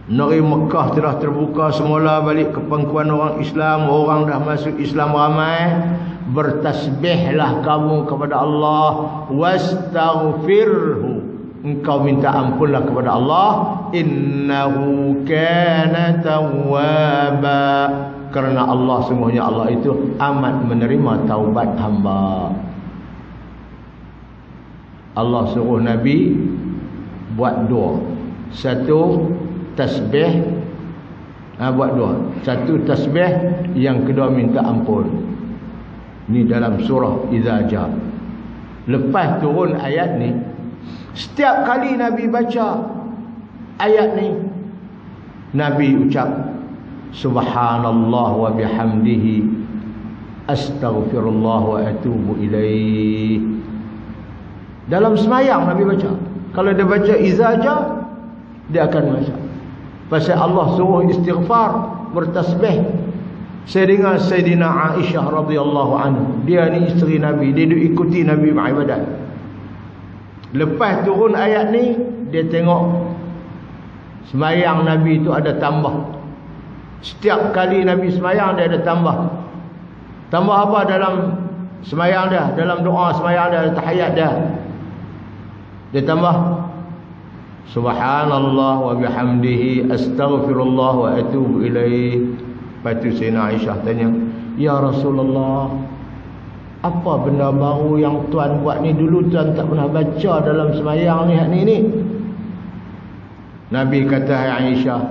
Negeri Mekah telah terbuka semula balik ke pangkuan orang Islam, orang dah masuk Islam ramai. Bertasbihlah kamu kepada Allah, wastaghfirhu, engkau minta ampunlah kepada Allah, innahu kana tawwaba, kerana Allah sungguhnya Allah itu amat menerima taubat hamba. Allah suruh Nabi buat dua. Satu tasbih, buat dua. Satu tasbih, yang kedua minta ampun. Ini dalam surah Idza Ja. Lepas turun ayat ni, setiap kali Nabi baca ayat ni, Nabi ucap subhanallah wa bihamdihi astaghfirullah wa atubu ilaih. Dalam semayang Nabi baca. Kalau dia baca Idza Ja, dia akan baca. Pasal Allah suruh istighfar, bertasbih. Saya dengar Sayyidina Aisyah radhiyallahu anha, dia ni isteri Nabi, dia duk ikuti Nabi beribadat. Lepas turun ayat ni, dia tengok semayang Nabi itu ada tambah. Setiap kali Nabi semayang dia ada tambah. Tambah apa dalam semayang dia, dalam doa semayang dia, tahiyat dia? Dia tambah subhanallah wa bihamdihi astaghfirullah wa atubu ilaih. Lepas tu Sayyidina Aisyah tanya, ya Rasulullah, apa benda baru yang Tuan buat ni? Dulu Tuan tak pernah baca dalam semayang ni. Nabi kata, hai Aisyah,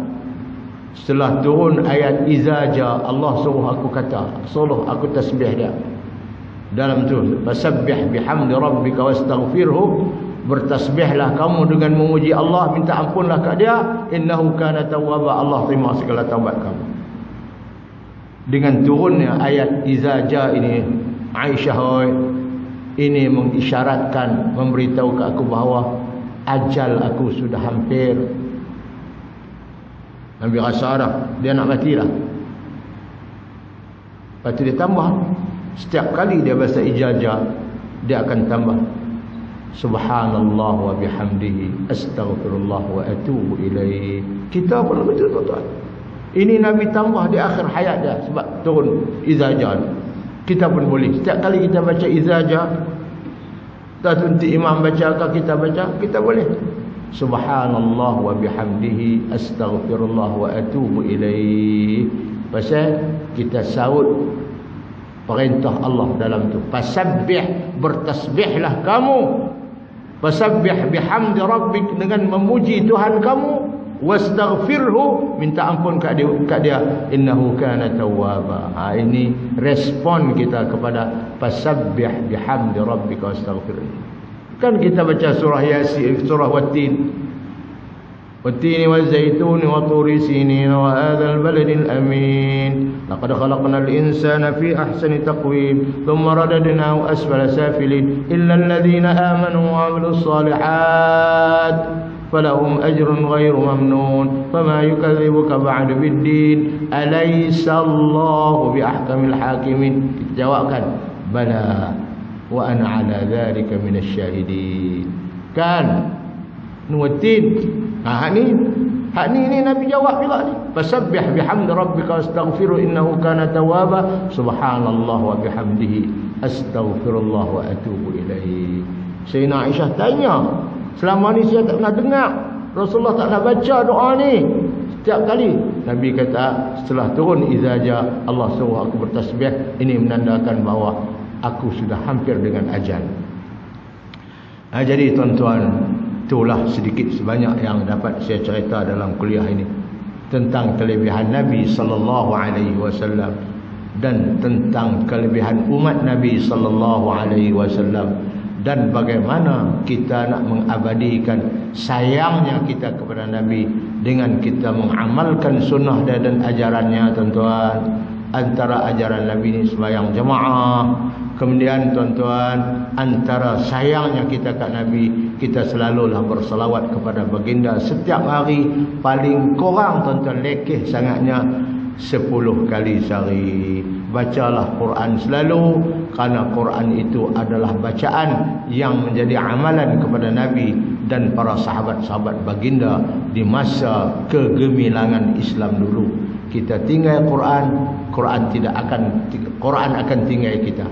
setelah turun ayat Idza Ja, Allah suruh aku tasbih dia. Dalam tu, fasabbih bihamdi rabbika wastaghfirhu, bertasbihlah kamu dengan memuji Allah, minta ampunlah kat dia, innahu kana tawwaba, Allah terima segala taubat kamu. Dengan turunnya ayat Idza Ja ini, Aisyah, ini mengisyaratkan, memberitahu ke aku bahawa ajal aku sudah hampir. Nabi rasa dah dia nak mati dah. Lepas tu dia tambah, setiap kali dia baca Idza Ja, dia akan tambah subhanallah wa bihamdihi astaghfirullah wa atubu ilaih. Kita pun betul tuan-tuan. Ini Nabi tambah di akhir hayat dia sebab turun Idza Ja. Kita pun boleh. Setiap kali kita baca Idza Ja, tak tunti imam baca atau kita baca, kita boleh subhanallah wa bihamdihi astaghfirullah wa atubu ilaih. Pasal kita saut perintah Allah dalam tu. Fasabbih, bertasbihlah kamu. Fasabbih bihamdi rabbik, dengan memuji Tuhan kamu. Wastaghfirhu, minta ampun kat dia, innahu kana tawwaba. Ini respon kita kepada fasabbih bihamdi rabbika wastaghfirhu. Kan kita baca surah Yasin, surah Wattin, Wattini wazaituni wa turi sinin wa hadzal baladil amin, laqad khalaqnal insana fi ahsani taqwim thumma radadnahu asfala safilin illa alladhina amanu wa 'amilus solihat فلهم أجر غير ممنون فما يكذبك بعد بالدين أليس الله بأحكم الحاكمين. Jawabkan, bala wa ana ala dhalika minasy syahidin. Kan nuwatin. Hak ni Nabi jawab juga ni. Fasabbih bihamdi rabbika wastaghfiru innahu kana tawwaba. Subhanallah wa bihamdihi astaghfirullah wa atubu ilaihi. Sayyidina Aisyah tanya, selama ni saya tak pernah dengar Rasulullah tak pernah baca doa ni. Setiap kali Nabi kata, setelah turun Idza Ja, Allah suruh aku bertasbih. Ini menandakan bahawa aku sudah hampir dengan ajal. Jadi tuan-tuan, itulah sedikit sebanyak yang dapat saya cerita dalam kuliah ini tentang kelebihan Nabi sallallahu alaihi wasallam dan tentang kelebihan umat Nabi sallallahu alaihi wasallam, dan bagaimana kita nak mengabadikan sayangnya kita kepada Nabi dengan kita mengamalkan sunnah dia dan ajarannya. Tuan-tuan, antara ajaran Nabi ini sembahyang jemaah, kemudian tuan-tuan, antara sayangnya kita kat Nabi, kita selalulah berselawat kepada baginda setiap hari. Paling kurang tuan-tuan, lekeh sangatnya 10 kali sehari. Bacalah Quran selalu, kerana Quran itu adalah bacaan yang menjadi amalan kepada Nabi dan para sahabat-sahabat baginda di masa kegemilangan Islam dulu. Kita tinggal Quran, Quran akan tinggal kita.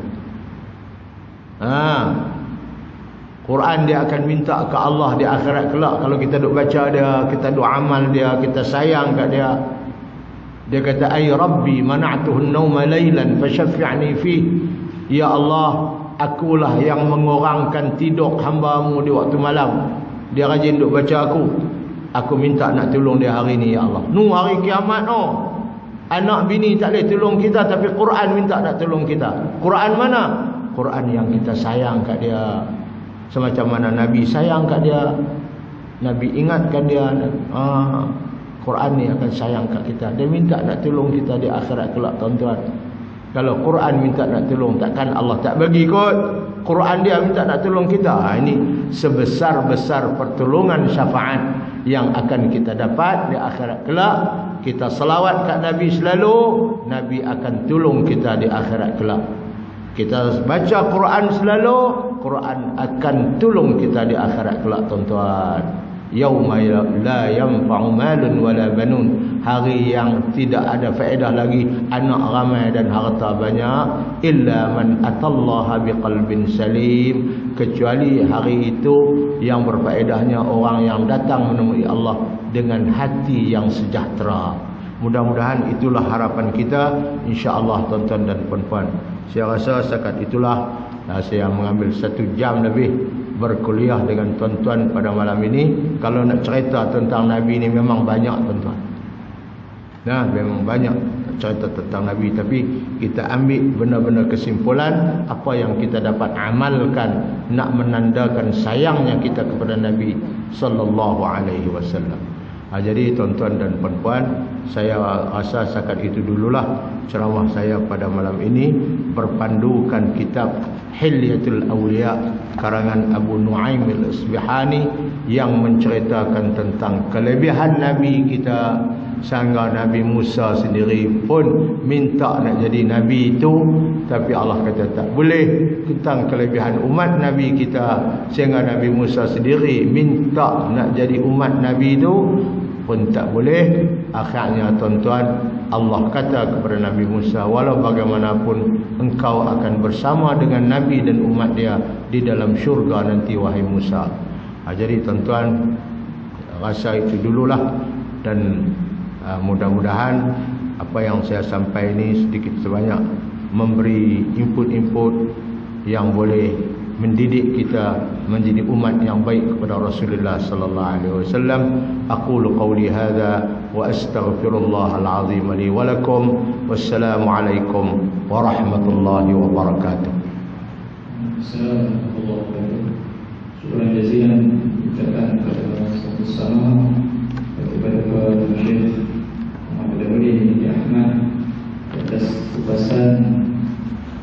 Quran dia akan minta ke Allah di akhirat kelak. Kalau kita duk baca dia, kita duk amal dia, kita sayang kat dia. Dia kata, ay Rabbi mana'tuhu an-nawma laylan fashaffi'ni fi. Ya Allah, akulah yang mengorangkan tidur hamba-Mu di waktu malam. Dia rajin duk baca aku. Aku minta nak tolong dia hari ni ya Allah. Nu hari kiamat no. Anak bini tak boleh tolong kita, tapi Quran minta nak tolong kita. Quran mana? Quran yang kita sayang kat dia. Semacam mana Nabi sayang kat dia, Nabi ingatkan dia. Quran ni akan sayang kat kita. Dia minta nak tolong kita di akhirat kelak, tuan-tuan. Kalau Quran minta nak tolong, takkan Allah tak bagi kot. Quran dia minta nak tolong kita. Ini sebesar-besar pertolongan syafaat yang akan kita dapat di akhirat kelak. Kita selawat kat Nabi selalu, Nabi akan tolong kita di akhirat kelak. Kita baca Quran selalu, Quran akan tolong kita di akhirat kelak, tuan-tuan. Yauma la yanfa'u malun wala banun. Hari yang tidak ada faedah lagi anak ramai dan harta banyak, illa man atallaha biqalbin salim, kecuali hari itu yang berfaedahnya orang yang datang menemui Allah dengan hati yang sejahtera. Mudah-mudahan itulah harapan kita, insya-Allah, tuan-tuan dan puan-puan. Saya rasa setakat itulah saya mengambil 1 jam lebih berkuliah dengan tuan-tuan pada malam ini. Kalau nak cerita tentang Nabi ni memang banyak, tuan-tuan. Memang banyak cerita tentang Nabi, tapi kita ambil benar-benar kesimpulan apa yang kita dapat amalkan nak menandakan sayangnya kita kepada Nabi sallallahu alaihi wasallam. Jadi tuan-tuan dan puan-puan, saya rasa setakat itu dululah ceramah saya pada malam ini, berpandukan kitab Hilyatul Awliya karangan Abu Nu'aim al-Asbihani yang menceritakan tentang kelebihan Nabi kita. Sehingga Nabi Musa sendiri pun minta nak jadi Nabi itu, tapi Allah kata tak boleh. Tentang kelebihan umat Nabi kita, sehingga Nabi Musa sendiri minta nak jadi umat Nabi itu pun tak boleh. Akhirnya tuan-tuan, Allah kata kepada Nabi Musa, walau bagaimanapun engkau akan bersama dengan Nabi dan umat dia di dalam syurga nanti, wahai Musa. Jadi tuan-tuan, rasa itu dululah. Dan mudah-mudahan apa yang saya sampai ini sedikit sebanyak memberi input-input yang boleh mendidik kita menjadi umat yang baik kepada Rasulullah sallallahu alaihi wasallam. Aqulu qawli hadza wa astaghfirullahal azim li wa lakum. Wassalamu alaikum warahmatullahi wabarakatuh. Assalamualaikum warahmatullahi wabarakatuh. Syukran jazilan ucapkan kepada sama kepada Syekh Muhammad Al-Wali Ahmad atas kupasan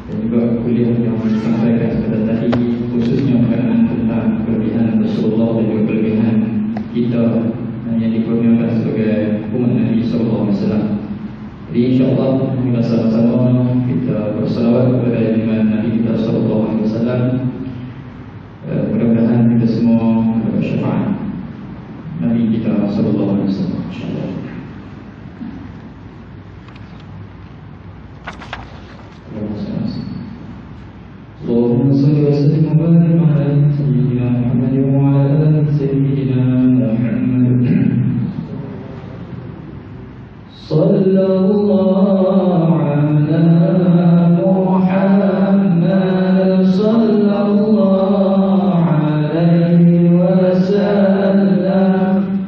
dan juga kuliah yang disampaikan pada tadi, khususnya berkenaan tentang kelebihan Rasulullah dan juga kelebihan kita yang dikurniakan sebagai umat Nabi SAW. Jadi insyaAllah kita sama-sama kita bersalawat kepada junjungan Nabi kita SAW. Mudah-mudahan kita semua mendapat syafaat Nabi kita SAW, insyaAllah. اللهم صل وسلم وبارك على سيدنا محمد وعلى آل سيدنا محمد. صلى الله على محمد صلى الله عليه وسلم.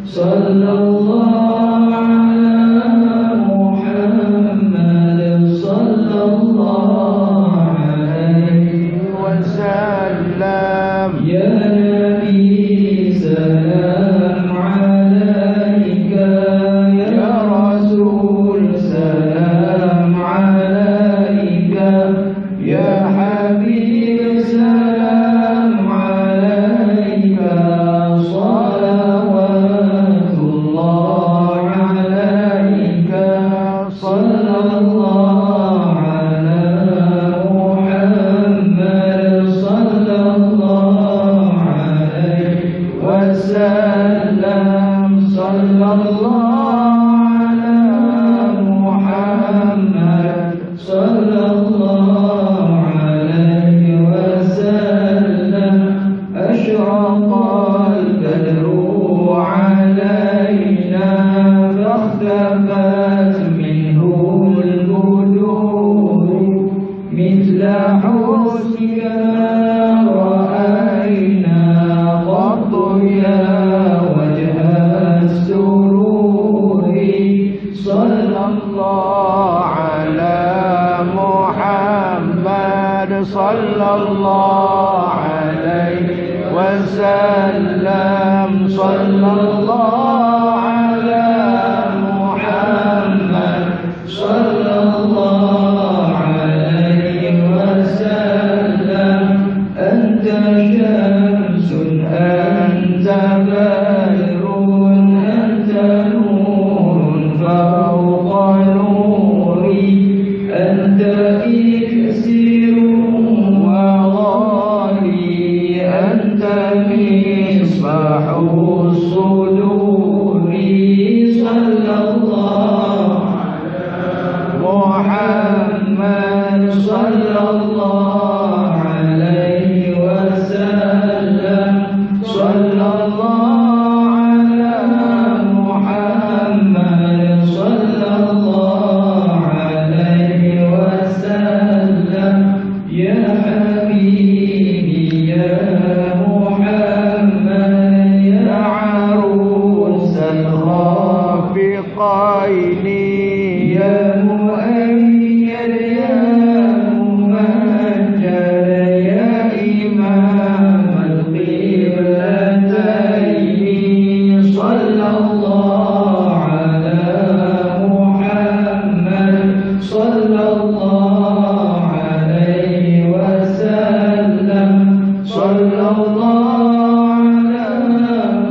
صلى الله على محمد صلى الله عليه وسلم. يا نبي سلام sallallahu ala Muhammad sallallahu alaihi wasallam sallallahu ala Muhammad sallallahu alaihi wasallam asyraqal badru alaina fakhtabat minhu al-budur mithla husnika ra'ayna qattu ya wajha as-sururi sallallahu ala Muhammad sallallahu alaihi wasallam sallallahu ala Muhammad sallallahu alaihi wasallam anta syamsun anta badrun anta nurun fawqa nuri anta iksirun wa ghali anta misbahu suduri sallallahu Muhammad sallallahu alaihi wasallam sallallahu ala Muhammad sallallahu alaihi wasallam ya habibi ya Muhammad ya arusal khafiqaini ya mu'ayyad ya mumajjad ya imam al-qiblataini sallallahu ala Muhammad sallallahu alaihi wasallam sallallahu ala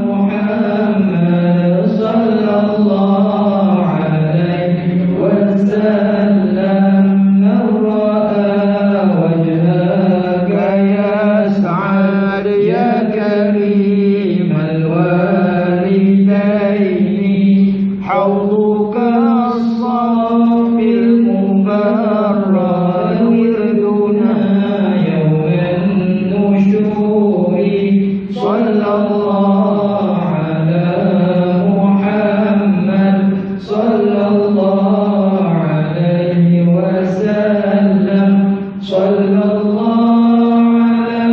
Muhammad sallallahu alaihi wasallam man ra'a wajhaka yas'ad ya karim al-walidaini hawduka as-safil mubarrad wirduna yawman nushuri sallallahu ala Muhammad sallallahu alaihi wasallam sallallahu ala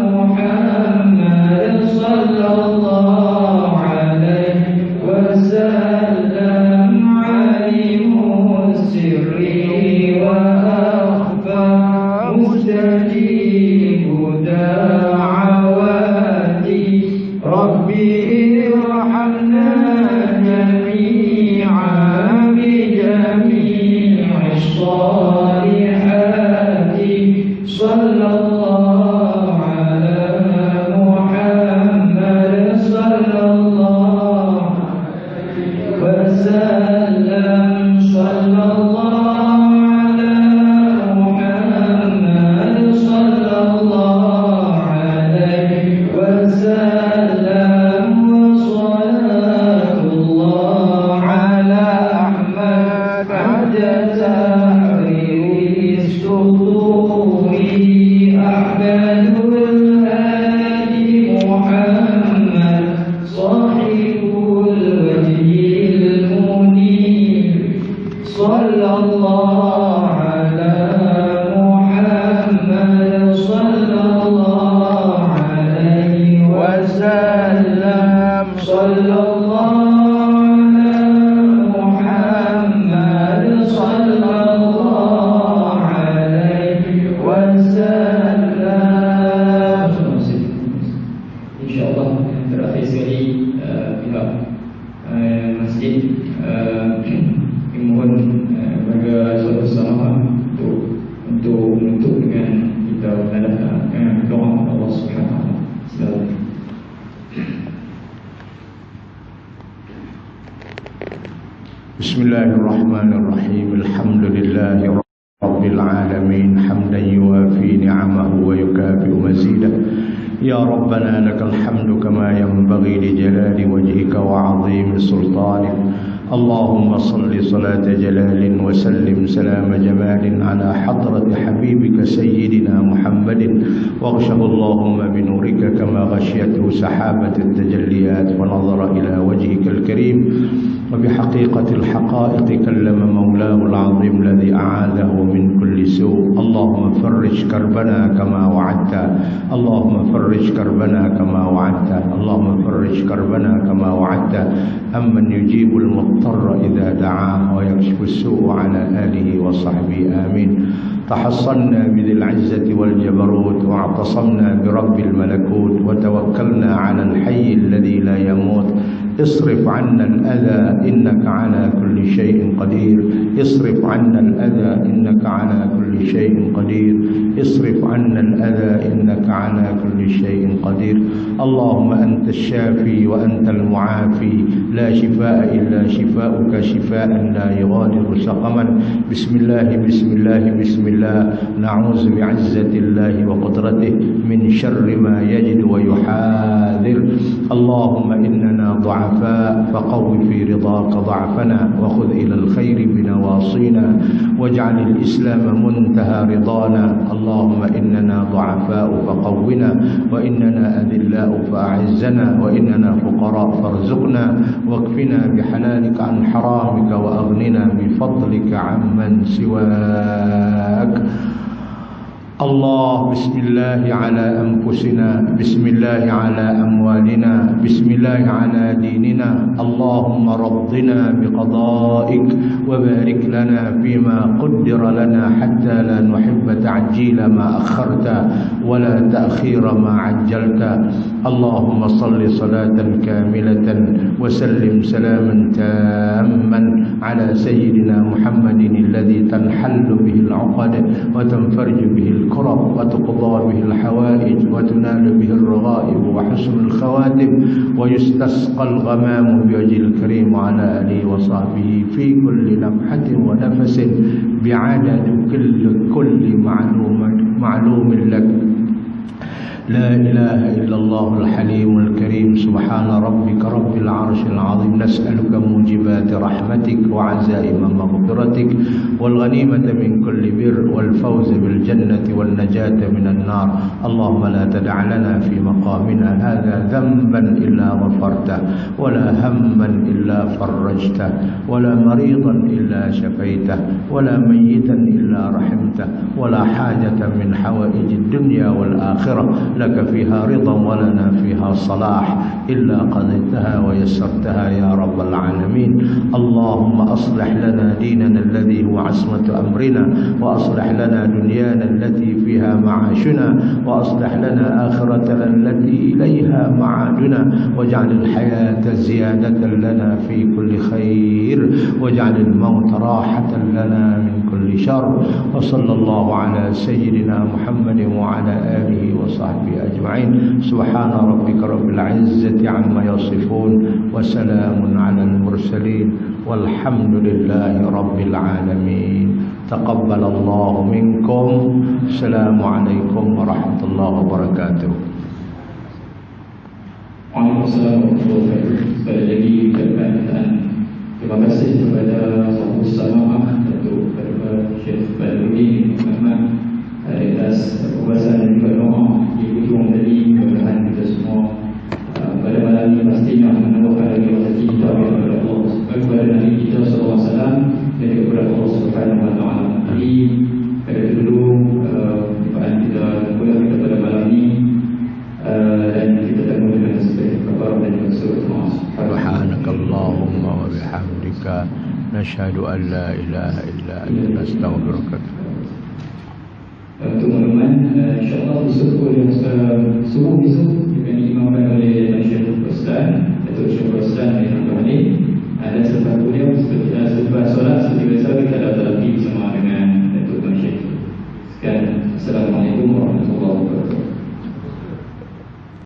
Muhammad sallallahu alaihi wasallam alimu sirri wa akhfa mustajibu da'awati rabbi irhamna jami'an bi jami'i salihati sallallahu ala Muhammad sallallahu alaihi wasallam sallallahu ala Muhammad sallallahu alaihi wasallam salatullah ala Ahmad adad tahrir suduri ahmadul hadi Muhammad sahibul wajhil munir sallallahu ala Muhammad sallallahu alaihi wasallam sallallahu ala Muhammad sallallahu alaihi wasallam. InsyaAllah terakhir sekali pihak masjid mohon bagi saudara sama untuk menutup dengan kita menandahkan doa Allah Subhanahu wa taala. Silakan. Bismillahirrahmanirrahim. Alhamdulillah. لله رب العالمين حمدا يوافي نعمه ويكافئ مزيده. يا ربنا لك الحمد كما ينبغي لجلال وجهك وعظيم سلطانك. اللهم صل صلاة جلال وسلم سلام جمال على حضرة حبيبك سيدنا محمد، واغشه اللهم بنورك كما غشيته سحابة التجليات ونظر إلى وجهك الكريم، وبحقيقة الحقائق كلم مولاه العظيم الذي أعاذه من كل سوء. اللهم فرج كربنا كما وعدت، اللهم فرج كربنا كما وعدت، اللهم فرج كربنا كما وعدت. أمن يجيب المضطر إذا دعاه ويكشف السوء على آله وصحبه آمين. تحصنا بذي العزة والجبروت، واعتصمنا برب الملكوت، وتوكلنا على الحي الذي لا يموت. اصرف عنا الأذى إنك على كل شيء قدير، اصرف عنا الأذى إنك على كل شيء قدير، اصرف عنا الأذى إنك على كل شيء قدير. اللهم أنت الشافي وأنت المعافي، لا شفاء إلا شفاؤك شفاء لا يغادر سقما. بسم الله بسم الله بسم الله، نعوذ بعزة الله وقدرته من شر ما يجد ويحاذر. اللهم إننا ضعفاء فقو في رضاك ضعفنا، وخذ إلى الخير بنواصينا، واجعل الإسلام منتهى رضانا. اللهم إننا ضعفاء فقونا، وإننا أذلاء فأعزنا، وإننا فقراء فارزقنا، واكفنا بحلالك عن حرامك، وأغننا بفضلك عمن سواك. الله بسم الله على أنفسنا، بسم الله على أموالنا، بسم الله على ديننا. اللهم رضنا بقضائك، وبارك لنا فيما قدر لنا، حتى لا نحب تعجيل ما أخرت ولا تأخير ما عجلت. اللهم صل صلاة كاملة وسلم سلاما تاما على سيدنا محمد الذي تنحل به العقد، وتنفرج به الكرب، وتقضى به الحوائج، وتنال به الرغائب وحسن الخواتم، ويستسقى الغمام بوجه الكريم على آله وصحبه في كل لمحة ونفس، بعدد كل معلوم لك. لا إله إلا الله الحليم الكريم. سبحان ربك رب العرش العظيم. نسألك موجبات رحمتك وعزائم مغفرتك، والغنيمة من كل بر، والفوز بالجنة والنجاة من النار. اللهم لا تدع لنا في مقامنا هذا ذنبا إلا غفرته، ولا هما إلا فرجته، ولا مريضا إلا شفيته، ولا ميتا إلا رحمته، ولا حاجة من حوائج الدنيا والآخرة لك فيها رضا ولنا فيها صلاح إلا قضيتها ويسرتها يا رب العالمين. اللهم أصلح لنا ديننا الذي هو عصمة أمرنا، وأصلح لنا دنيانا التي فيها معاشنا، وأصلح لنا آخرتنا التي إليها معادنا، واجعل الحياة زيادة لنا في كل خير، واجعل الموت راحة لنا من كل شر. وصلى الله على سيدنا محمد وعلى آله وصحبه أجمعين. سبحان ربك رب العزة عما يصفون، وسلام على المرسلين، والحمد لله رب العالمين. تقبل الله منكم. السلام عليكم ورحمة الله وبركاته. Waalaikumsalam warahmatullahi wabarakatuh. Sekali lagi ucapkan terima kasih kepada Sahabat Sama'ah Datuk Syekh Badruddin Muhammad atas pembahasan dan juga doa di ujung tadi. Mudah-mudahan kita semua pada malam ini pastinya menambahkan lagi rezeki kita kepada Allah, kepada Nabi kita SAW, dan juga kepada Allah Subhanahu Wa Taala. Jadi pada dulu perjumpaan kita pada malam ini, dan kita tanggung dengan sebaik kabar dan juga surah. Subhanakallahumma wa bihamdika, nashhadu an la ilaha illa anta, nastaghfiruka. Teman-teman, insyaAllah besok subuh besok